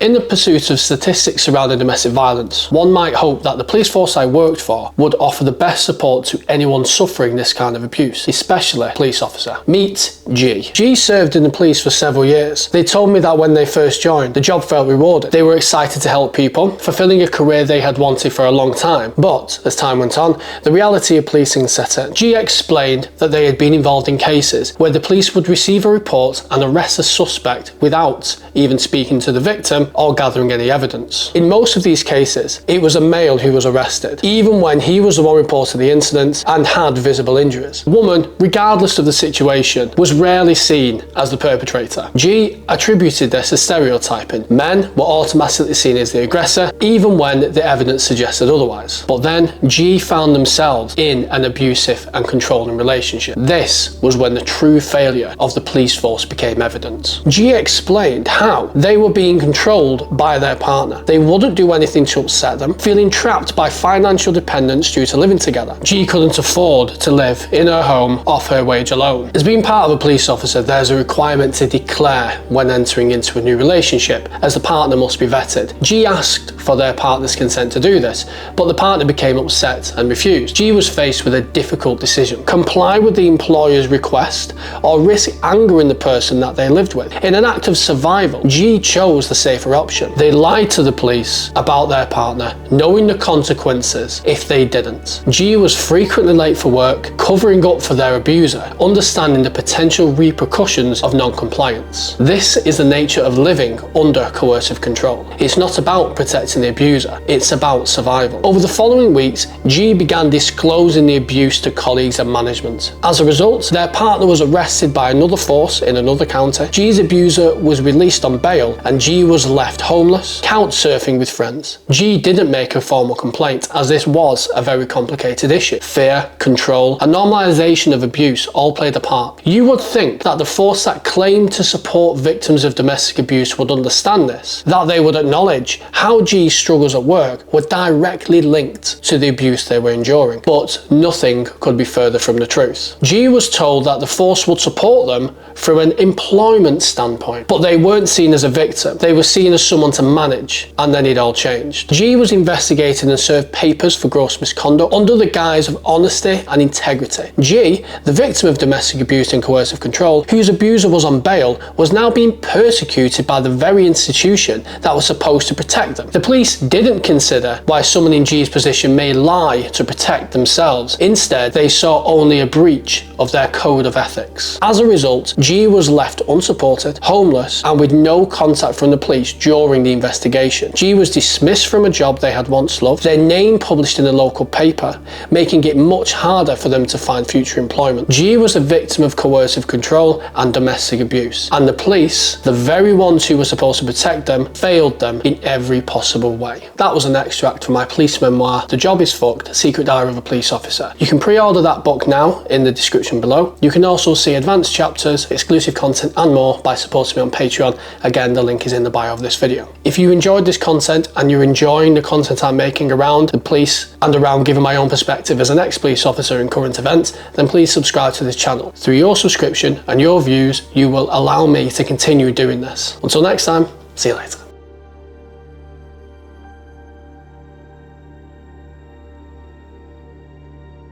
In the pursuit of statistics surrounding domestic violence, one might hope that the police force I worked for would offer the best support to anyone suffering this kind of abuse, especially a police officer. Meet G. G served in the police for several years. They told me that when they first joined, the job felt rewarded. They were excited to help people, fulfilling a career they had wanted for a long time. But, as time went on, the reality of policing set in. G explained that they had been involved in cases where the police would receive a report and arrest a suspect without even speaking to the victim or gathering any evidence. In most of these cases, it was a male who was arrested, even when he was the one reporting the incident and had visible injuries. The woman, regardless of the situation, was rarely seen as the perpetrator. G attributed this as stereotyping. Men were automatically seen as the aggressor, even when the evidence suggested otherwise. But then, G found themselves in an abusive and controlling relationship. This was when the true failure of the police force became evident. G explained how they were being controlled by their partner. They wouldn't do anything to upset them, feeling trapped by financial dependence due to living together. G couldn't afford to live in her home off her wage alone. As being part of a police officer, there's a requirement to declare when entering into a new relationship, as the partner must be vetted. G asked for their partner's consent to do this, but the partner became upset and refused. G was faced with a difficult decision: comply with the employer's request or risk angering the person that they lived with. In an act of survival, G chose the safer option. They lied to the police about their partner, knowing the consequences if they didn't. G was frequently late for work, covering up for their abuser, understanding the potential repercussions of non-compliance. This is the nature of living under coercive control. It's not about protecting the abuser, it's about survival. Over the following weeks, G began disclosing the abuse to colleagues and management. As a result, their partner was arrested by another force in another county. G's abuser was released on bail, and G was left homeless, couch surfing with friends. G didn't make a formal complaint, as this was a very complicated issue. Fear, control, and normalization of abuse all played a part. You would think that the force that claimed to support victims of domestic abuse would understand this, that they would acknowledge how G's struggles at work were directly linked to the abuse they were enduring. But nothing could be further from the truth. G was told that the force would support them from an employment standpoint, but they weren't seen as a victim. They were seen as someone to manage, and then it all changed. G was investigated and served papers for gross misconduct under the guise of honesty and integrity. G, the victim of domestic abuse and coercive control, whose abuser was on bail, was now being persecuted by the very institution that was supposed to protect them. The police didn't consider why someone in G's position may lie to protect themselves. Instead, they saw only a breach of their code of ethics. As a result, G was left unsupported, homeless, and with no contact from the police during the investigation. G was dismissed from a job they had once loved, their name published in a local paper, making it much harder for them to find future employment. G was a victim of coercive control and domestic abuse, and the police, the very ones who were supposed to protect them, failed them in every possible way. That was an extract from my police memoir, The Job is Fucked, Secret Diary of a Police Officer. You can pre-order that book now in the description below. You can also see advanced chapters, exclusive content and more by supporting me on Patreon. Again, the link is in the bio of this video. If you enjoyed this content and you're enjoying the content I'm making around the police and around giving my own perspective as an ex-police officer in current events, then please subscribe to this channel. Through your subscription and your views, you will allow me to continue doing this. Until next time, see you later.